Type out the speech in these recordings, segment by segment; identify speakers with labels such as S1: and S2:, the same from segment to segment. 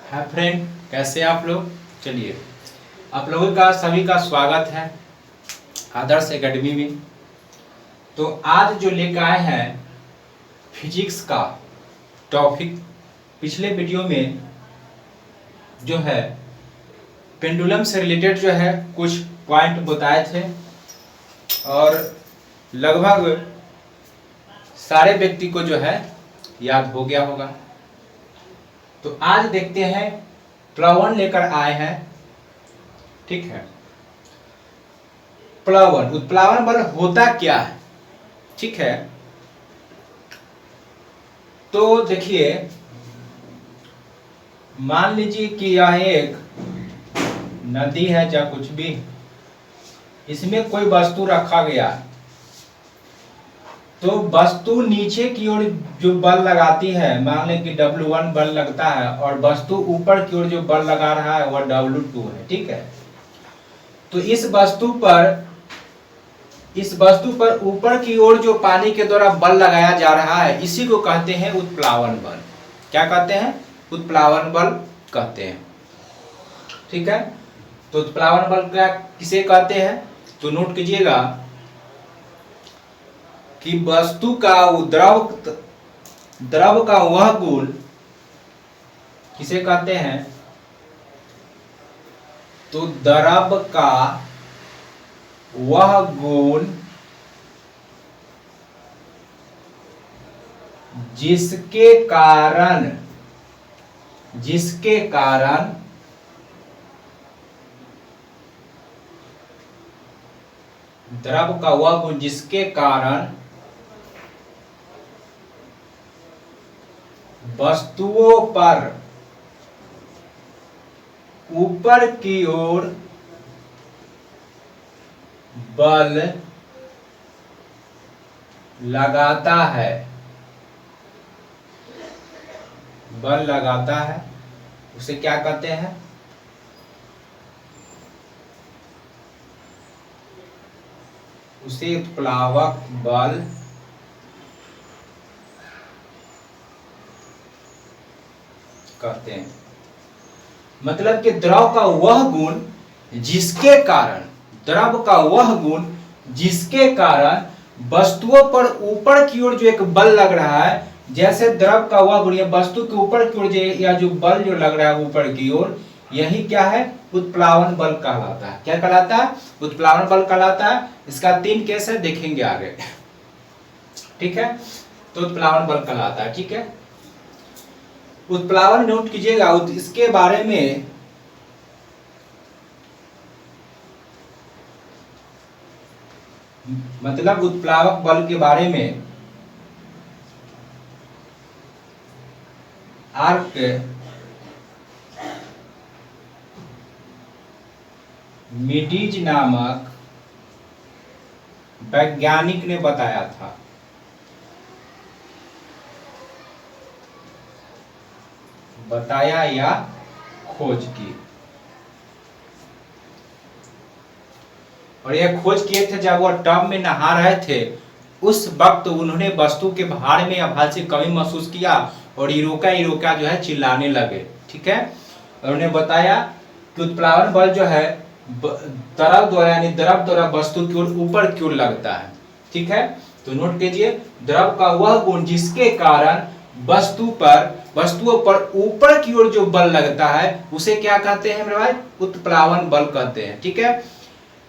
S1: Hi friend, कैसे आप लोग। चलिए, आप लोगों का सभी का स्वागत है आदर्श एकेडमी में। तो आज जो लेकर आए हैं फिजिक्स का टॉपिक, पिछले वीडियो में जो है पेंडुलम से रिलेटेड जो है कुछ पॉइंट बताए थे और लगभग सारे व्यक्ति को जो है याद हो गया होगा। तो आज देखते हैं प्लवन लेकर आए हैं। ठीक है, प्लवन उत्प्लावन बल होता क्या है। ठीक है, तो देखिए, मान लीजिए कि यह एक नदी है या कुछ भी, इसमें कोई वस्तु रखा गया है। तो वस्तु नीचे की ओर जो बल लगाती है, मान लें कि W1 बल लगता है और वस्तु ऊपर की ओर जो बल लगा रहा है वह W2 है। ठीक है, तो इस वस्तु पर ऊपर की ओर जो पानी के द्वारा बल लगाया जा रहा है, इसी को कहते हैं उत्प्लावन बल। क्या कहते हैं? उत्प्लावन बल कहते हैं। ठीक है, तो उत्प्लावन बल क्या किसे कहते हैं? तो नोट कीजिएगा कि वस्तु का द्रव का वह गुण किसे कहते हैं? तो द्रव का वह गुण जिसके कारण द्रव का वह गुण जिसके कारण वस्तुओं पर ऊपर की ओर बल लगाता है, उसे क्या कहते हैं? उसे उत्प्लावक बल कहते हैं। मतलब कि द्रव का वह गुण जिसके कारण वस्तुओं पर ऊपर की ओर जो एक बल लग रहा है, जैसे द्रव का वह गुण या वस्तु के ऊपर की ओर या जो बल जो लग रहा है ऊपर की ओर, यही क्या है? उत्प्लावन बल कहलाता है। क्या कहलाता है? उत्प्लावन बल कहलाता है। इसका 3 केस है, देखेंगे आगे। ठीक है, तो उत्प्लावन बल कहलाता है। ठीक है, उत्प्लावन नोट कीजिएगा। इसके बारे में मतलब उत्प्लावक बल के बारे में आर्किमिडीज नामक वैज्ञानिक ने बताया था। बताया या खोज की, और यह खोज किए थे जब वह टब में नहा रहे थे। उस वक्त उन्होंने वस्तु के भार में या भार से कमी महसूस किया और इरोका जो है चिल्लाने लगे। ठीक है, और उन्होंने बताया कि उत्प्लावन बल जो है द्रव द्वारा वस्तु की ओर ऊपर की ओर लगता है। ठीक है, तो नोट कीजिए, द्रव का वह गुण जिसके कारण वस्तुओं पर ऊपर की ओर जो बल लगता है, उसे क्या कहते हैं मेरे भाई? उत्प्लावन बल कहते हैं। ठीक है,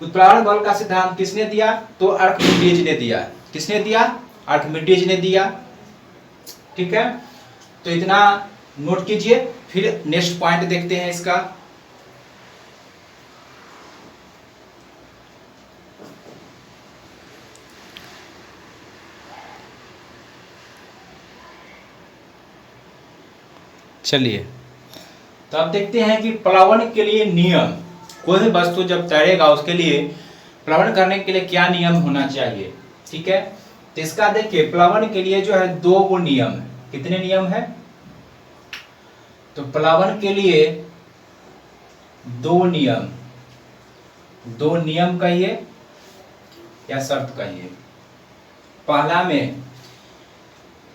S1: उत्प्लावन बल का सिद्धांत किसने दिया? तो आर्किमिडीज ने दिया। किसने दिया? आर्किमिडीज ने दिया। ठीक है, तो इतना नोट कीजिए। फिर नेक्स्ट पॉइंट देखते हैं इसका। चलिए, तो अब देखते हैं कि प्लवन के लिए नियम। कोई भी वस्तु जब तैरेगा उसके लिए प्लवन करने के लिए क्या नियम होना चाहिए। ठीक है, तो इसका देखिए, प्लवन के लिए जो है 2 नियम है। कितने नियम है? तो प्लवन के लिए 2 नियम कहिए या शर्त कहिए। पहला में,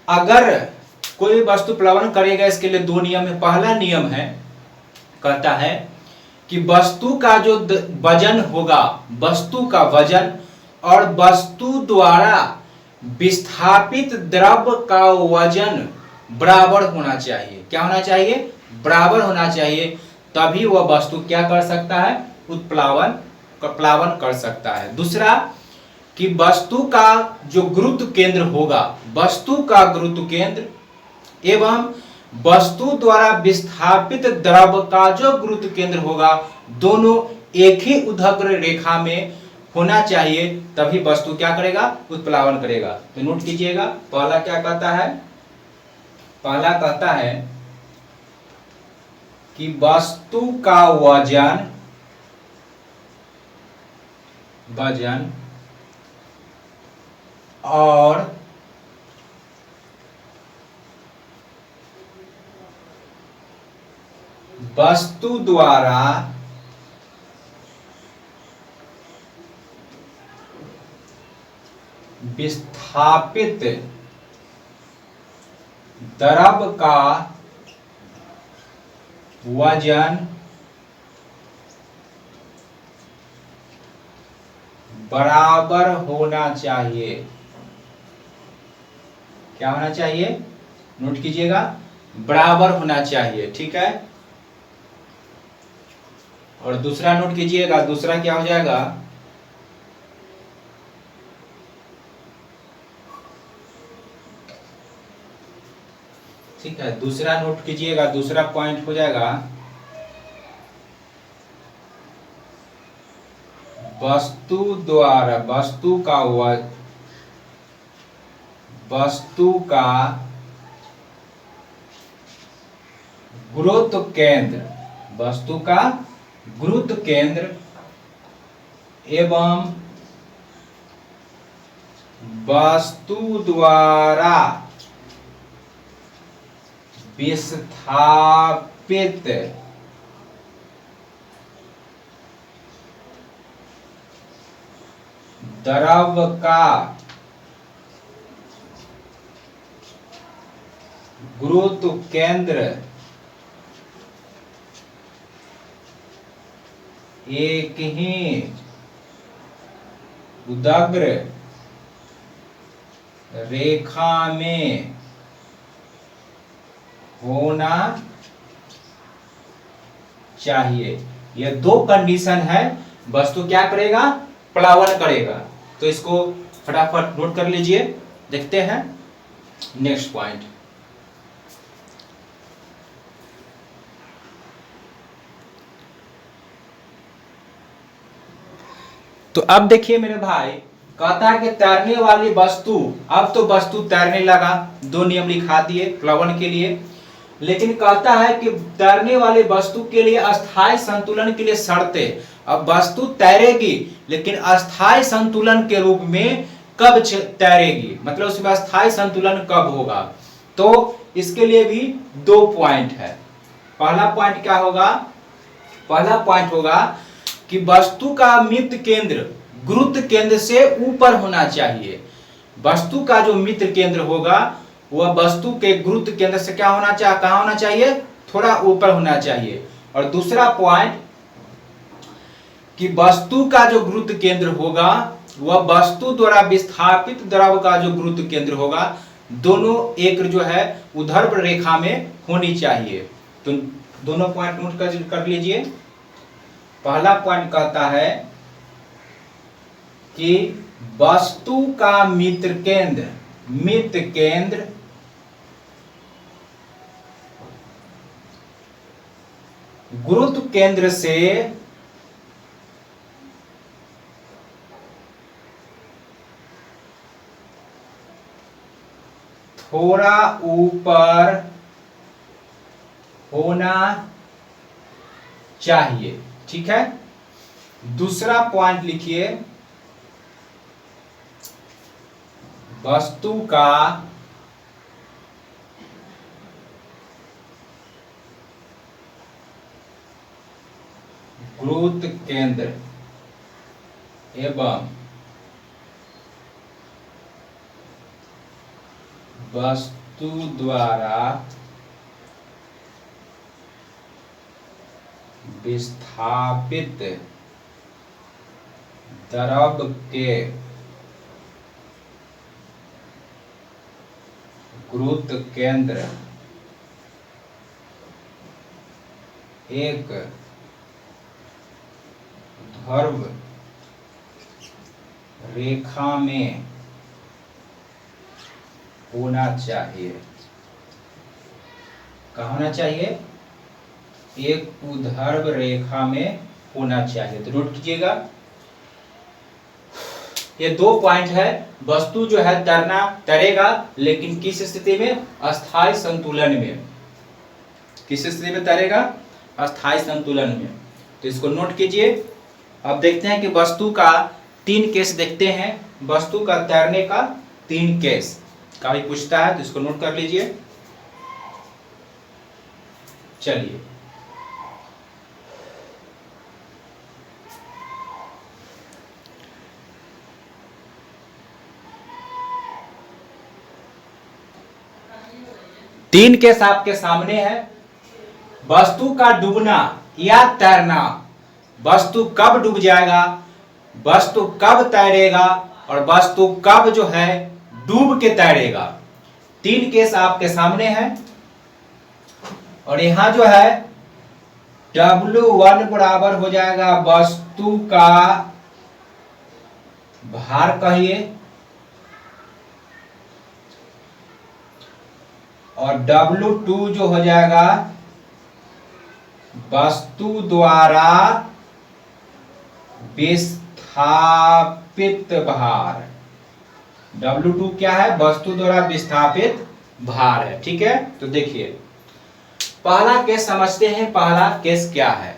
S1: अगर कोई वस्तु प्लवन करेगा, इसके लिए 2 नियम है। पहला नियम है कहता है कि वस्तु का जो वजन होगा, वस्तु का वजन और वस्तु द्वारा विस्थापित द्रव का वजन बराबर होना चाहिए। क्या होना चाहिए? बराबर होना चाहिए, तभी वह वस्तु क्या कर सकता है? प्लावन कर सकता है। दूसरा कि वस्तु का जो गुरुत्व केंद्र होगा, वस्तु का गुरुत्व केंद्र एवं वस्तु द्वारा विस्थापित द्रव का जो गुरुत्व केंद्र होगा, दोनों एक ही उर्ध्वाधर रेखा में होना चाहिए, तभी वस्तु क्या करेगा? उत्प्लावन करेगा। तो नोट कीजिएगा, पहला क्या कहता है? पहला कहता है कि वस्तु का वजन और वस्तु द्वारा विस्थापित द्रव का वजन बराबर होना चाहिए। क्या होना चाहिए? नोट कीजिएगा, बराबर होना चाहिए। ठीक है, और दूसरा नोट कीजिएगा, दूसरा क्या हो जाएगा? ठीक है, दूसरा नोट कीजिएगा, दूसरा पॉइंट हो जाएगा वस्तु द्वारा वस्तु का गुरुत्व केंद्र, वस्तु का गुरुत्व केंद्र एवं वस्तु द्वारा विस्थापित द्रव का गुरुत्व केंद्र एक ही उदग्र रेखा में होना चाहिए। यह दो कंडीशन है, वस्तु क्या करेगा? प्लावन करेगा। तो इसको फटाफट नोट कर लीजिए। देखते हैं नेक्स्ट पॉइंट। तो अब देखिए मेरे भाई, कहता है कि तैरने वाली वस्तु, अब तो वस्तु तैरने लगा, दो नियम लिखा दिए प्लावन के लिए, लेकिन कहता है कि तैरने वाली वस्तु के लिए अस्थायी संतुलन के लिए शर्तें। अब वस्तु तैरेगी, लेकिन अस्थायी संतुलन के रूप में कब तैरेगी, मतलब उसमें अस्थायी संतुलन कब होगा? तो इसके लिए भी दो पॉइंट है। पहला पॉइंट क्या होगा? पहला पॉइंट होगा कि वस्तु का मित्र केंद्र गुरुत्व केंद्र से ऊपर होना चाहिए। वस्तु का जो मित्र केंद्र होगा वह वस्तु के गुरुत्व केंद्र से क्या होना चाहिए? कहां होना चाहिए? थोड़ा ऊपर होना चाहिए। और दूसरा पॉइंट कि वस्तु का जो गुरुत्व केंद्र होगा वह वस्तु द्वारा विस्थापित द्रव का जो गुरुत्व केंद्र होगा, दोनों एक जो है ऊर्ध्वाधर रेखा में होनी चाहिए। तो दोनों पॉइंट नोट कर लीजिए। पहला पॉइंट कहता है कि वस्तु का मित्र केंद्र गुरुत्व केंद्र से थोड़ा ऊपर होना चाहिए। ठीक है, दूसरा पॉइंट लिखिए, वस्तु का गुरुत्व केंद्र एवं वस्तु द्वारा विस्थापित द्रव के गुरुत्व केंद्र एक ध्रुव रेखा में होना चाहिए। कहाँ होना चाहिए? एक ऊर्ध्व रेखा में होना चाहिए। तो नोट कीजिएगा, ये 2 पॉइंट है। वस्तु जो है तैरेगा, लेकिन किस स्थिति में? अस्थायी संतुलन में। किस स्थिति में तैरेगा? अस्थायी संतुलन में। तो इसको नोट कीजिए। अब देखते हैं कि वस्तु का 3 केस देखते हैं। वस्तु का तैरने का 3 केस का भी पूछता है, तो इसको नोट कर लीजिए। चलिए, तीन केस आपके सामने है। वस्तु का डूबना या तैरना। वस्तु कब डूब जाएगा, वस्तु कब तैरेगा, और वस्तु कब जो है डूब के तैरेगा। 3 केस आपके सामने है। और यहां जो है W1 बराबर हो जाएगा वस्तु का भार कहिए, और W2 जो हो जाएगा वस्तु द्वारा विस्थापित भार। W2 क्या है? वस्तु द्वारा विस्थापित भार है। ठीक है, तो देखिए पहला केस समझते हैं। पहला केस क्या है?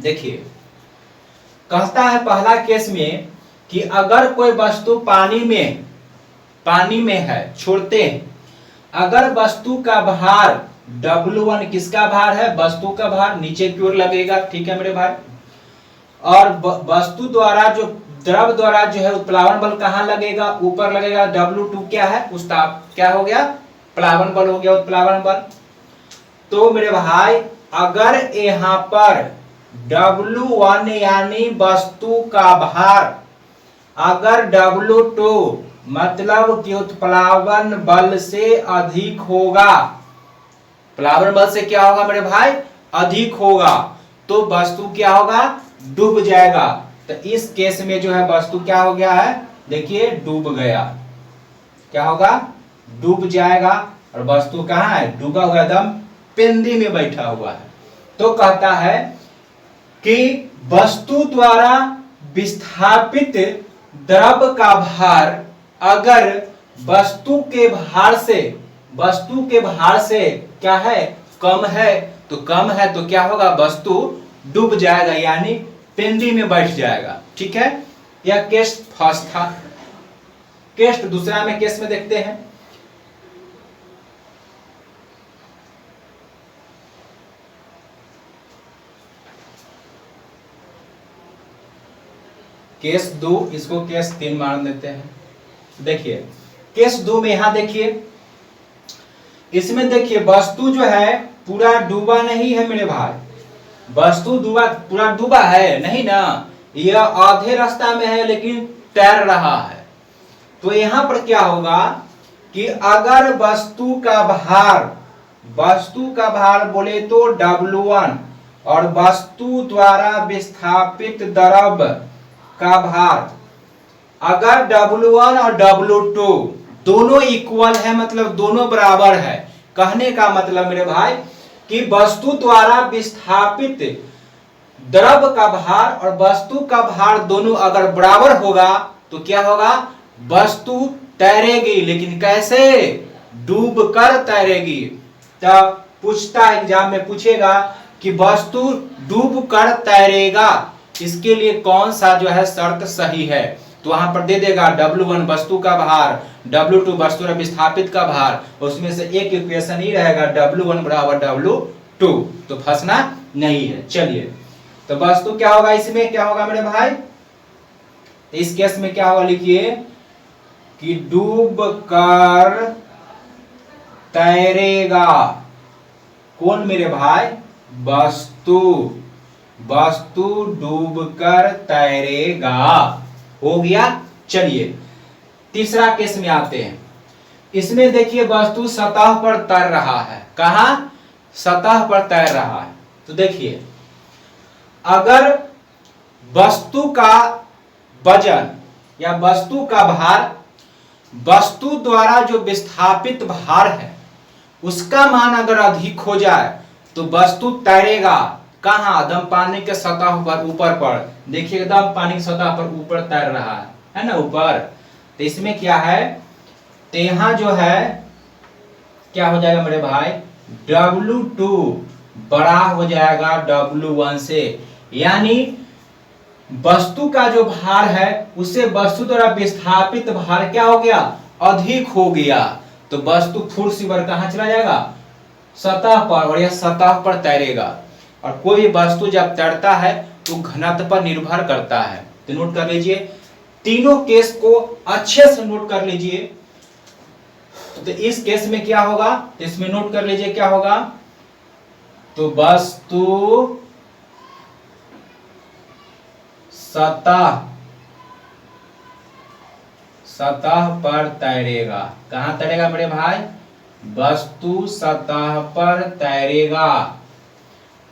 S1: देखिए, कहता है पहला केस में कि अगर कोई वस्तु पानी में है, छोड़ते हैं, अगर वस्तु का भार W1 किसका भार है? वस्तु का भार नीचे की ओर लगेगा। ठीक है मेरे भाई। और वस्तु द्वारा जो द्रव द्वारा जो है उत्प्लावन बल कहां लगेगा? ऊपर लगेगा। W2 क्या है? उस्ताप क्या हो गया? प्लावन बल हो गया, उत्प्लावन बल। तो मेरे भाई अगर यहां पर W1 यानी वस्तु का भार, अगर W2 मतलब कि उत्प्लावन बल से अधिक होगा, प्लावन बल से क्या होगा मेरे भाई? अधिक होगा, तो वस्तु क्या होगा? डूब जाएगा। तो इस केस में जो है वस्तु क्या हो गया है? देखिए डूब गया। क्या होगा? डूब जाएगा। और वस्तु कहां है? डूबा हुआ, एकदम पिंडी में बैठा हुआ है। तो कहता है कि वस्तु द्वारा विस्थापित द्रव का भार अगर वस्तु के भार से क्या है? कम है। तो कम है तो क्या होगा? वस्तु डूब जाएगा, यानी पिंडी में बैठ जाएगा। ठीक है, यह केस फर्स्ट था। केस दूसरा में केस में देखते हैं। केस 2, इसको केस 3 मान देते हैं। देखिए केस 2 में यहां देखिए, इसमें देखिए वस्तु जो है पूरा डूबा नहीं है मेरे भाई। वस्तु पूरा डूबा है नहीं ना, यह आधे रास्ता में है लेकिन तैर रहा है। तो यहां पर क्या होगा कि अगर वस्तु का भार बोले तो W1 और वस्तु द्वारा विस्थापित द्रव का भार, अगर W1 और W2 दोनों इक्वल है, मतलब दोनों बराबर है। कहने का मतलब मेरे भाई कि वस्तु द्वारा विस्थापित द्रव का भार और वस्तु का भार दोनों अगर बराबर होगा तो क्या होगा? वस्तु तैरेगी, लेकिन कैसे? डूब कर तैरेगी। तब पूछता एग्जाम में पूछेगा कि वस्तु डूब कर तैरेगा, इसके लिए कौन सा जो है शर्त सही है? तो वहां पर दे देगा W1 वस्तु का भार, W2 वस्तु द्वारा विस्थापित का भार, उसमें से एक इक्वेशन ही रहेगा W1 बराबर W2। तो फंसना नहीं है। चलिए, तो वस्तु क्या होगा? इसमें क्या होगा मेरे भाई? इस केस में क्या होगा? लिखिए कि डूब कर तैरेगा। कौन मेरे भाई? वस्तु वस्तु डूबकर तैरेगा। हो गया। चलिए तीसरा केस में आते हैं। इसमें देखिए वस्तु सतह पर तैर रहा है। कहां? सतह पर तैर रहा है। तो देखिए अगर वस्तु का वजन या वस्तु का भार वस्तु द्वारा जो विस्थापित भार है उसका मान अगर अधिक हो जाए तो वस्तु तैरेगा। कहां? एकदम पानी के सतह पर, ऊपर पर। देखिए एकदम पानी की सतह पर ऊपर तैर रहा है ना, ऊपर। तो इसमें क्या है, तो यहां जो है क्या हो जाएगा मेरे भाई, W2 बड़ा हो जाएगा W1 से। यानी वस्तु का जो भार है उससे वस्तु द्वारा विस्थापित भार क्या हो गया, अधिक हो गया। तो वस्तु फुर्सीवर कहां चला जाएगा, सतह पर, और यह सतह पर तैरेगा। और कोई भी वस्तु जब तैरता है तो घनत्व पर निर्भर करता है। तो नोट कर लीजिए, तीनों केस को अच्छे से नोट कर लीजिए। तो इस केस में क्या होगा, इसमें नोट कर लीजिए क्या होगा, तो वस्तु सतह पर तैरेगा। कहां तैरेगा मेरे भाई, वस्तु सतह पर तैरेगा।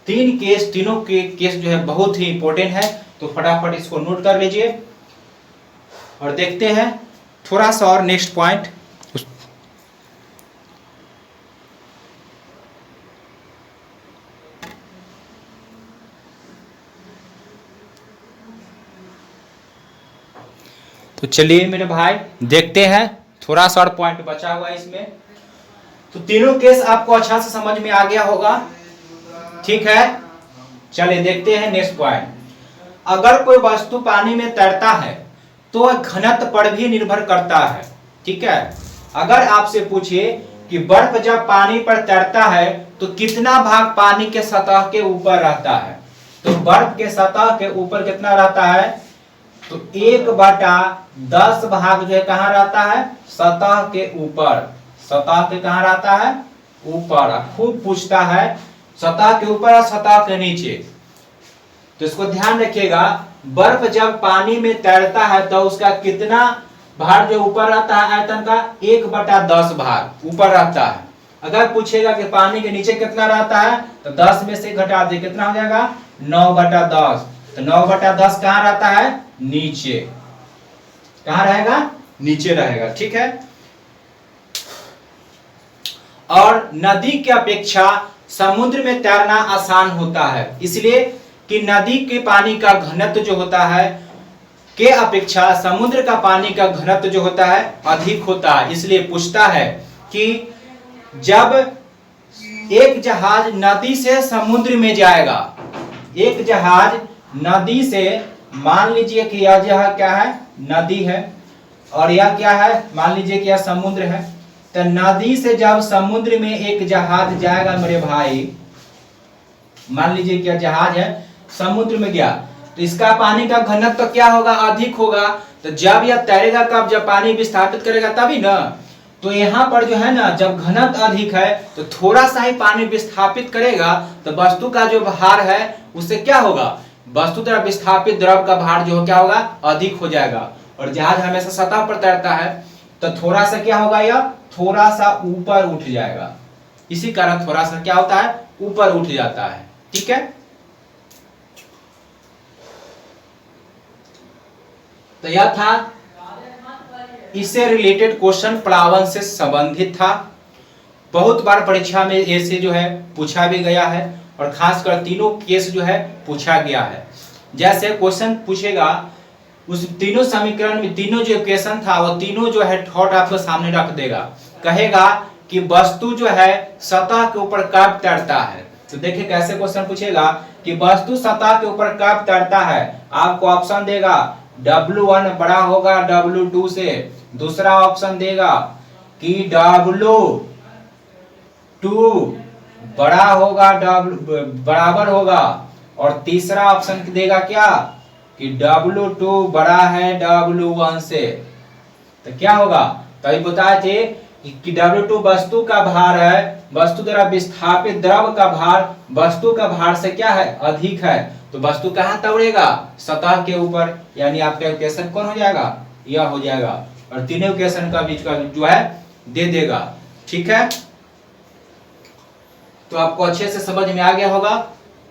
S1: तीन केस, तीनों के केस जो है बहुत ही इंपॉर्टेंट है। तो फटाफट इसको नोट कर लीजिए और देखते हैं थोड़ा सा और नेक्स्ट पॉइंट। तो चलिए मेरे भाई देखते हैं, थोड़ा सा और पॉइंट बचा हुआ है इसमें। तो तीनों केस आपको अच्छा से समझ में आ गया होगा, ठीक है। चलिए देखते हैं नेक्स्ट पॉइंट। अगर कोई वस्तु पानी में तैरता है तो वह घनत्व पर भी निर्भर करता है, ठीक है। अगर आपसे पूछे कि बर्फ जब पानी पर तैरता है तो कितना भाग पानी के सतह के ऊपर रहता है, तो बर्फ के सतह के ऊपर कितना रहता है, तो 1/10 भाग जो है कहां रहता है, सतह के ऊपर। सतह के कहां रहता है, ऊपर। खूब पूछता है सतह के ऊपर और सतह के नीचे। तो इसको ध्यान रखिएगा, बर्फ जब पानी में तैरता है तो उसका कितना भाग जो ऊपर रहता है, आयतन का 1/10 भाग ऊपर रहता है। अगर पूछेगा कि पानी के नीचे कितना रहता है, तो 10 में से घटा दे, कितना हो जाएगा, 9/10। तो 9/10 कहां रहता है, नीचे। कहां रहेगा, नीचे रहेगा, ठीक है। और नदी की अपेक्षा समुद्र में तैरना आसान होता है, इसलिए कि नदी के पानी का घनत्व जो होता है के अपेक्षा समुद्र का पानी का घनत्व जो होता है अधिक होता है। इसलिए पूछता है कि जब एक जहाज नदी से समुद्र में जाएगा, एक जहाज नदी से, मान लीजिए कि यह जहाज क्या है, नदी है, और यह क्या है, मान लीजिए कि यह समुद्र है। तो नदी से जब समुद्र में एक जहाज जाएगा मेरे भाई, मान लीजिए कि यह जहाज है, समुद्र में गया, तो इसका पानी का घनत्व तो क्या होगा, अधिक होगा। तो जब यह तैरेगा कब, जब पानी विस्थापित करेगा तभी ना। तो यहाँ पर जो है ना, जब घनत्व अधिक है तो थोड़ा सा ही पानी विस्थापित करेगा, तो वस्तु का जो भार है उससे क्या होगा, वस्तु द्वारा विस्थापित द्रव का भार जो क्या होगा, अधिक हो जाएगा। और जहाज हमेशा सतह पर तैरता है तो थोड़ा सा क्या होगा, यह थोड़ा सा ऊपर उठ जाएगा। इसी कारण थोड़ा सा क्या होता है, ऊपर उठ जाता है, ठीक है। तो यह था, इससे रिलेटेड क्वेश्चन प्लावन से संबंधित था। बहुत बार परीक्षा में ऐसे जो है पूछा भी गया है, और खासकर तीनों केस जो है पूछा गया है। जैसे क्वेश्चन पूछेगा, उस तीनों समीकरण में तीनों जो इक्वेशन था वो तीनों जो है थॉट आपको सामने रख देगा। कहेगा कि वस्तु जो है सतह के ऊपर कब तैरता है। तो देखिए कैसे क्वेश्चन पूछेगा कि वस्तु सतह के ऊपर कब तैरता है। आपको ऑप्शन देगा W1 बड़ा होगा W2 से, दूसरा ऑप्शन देगा कि W2 बड़ा होगा बराबर होगा, और तीसरा ऑप्शन देगा क्या कि W2 बड़ा है W1 से। तो क्या होगा, तो अभी बताए थे कि W2 वस्तु का भार है, वस्तु द्वारा विस्थापित द्रव का भार वस्तु का भार से क्या है, अधिक है, तो वस्तु कहां दौड़ेगा, सतह के ऊपर, यानी आपका इक्वेशन कौन हो जाएगा, यह हो जाएगा, और तीनों इक्वेशन का बीच का जो है दे देगा। ठीक है, तो आपको अच्छे से समझ में आ गया होगा।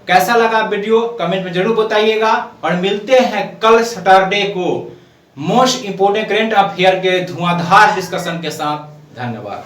S1: कैसा लगा वीडियो कमेंट में जरूर बताइएगा, और मिलते हैं कल सैटरडे को मोस्ट इंपोर्टेंट करंट अफेयर के धुआंधार डिस्कशन के साथ। धन्यवाद।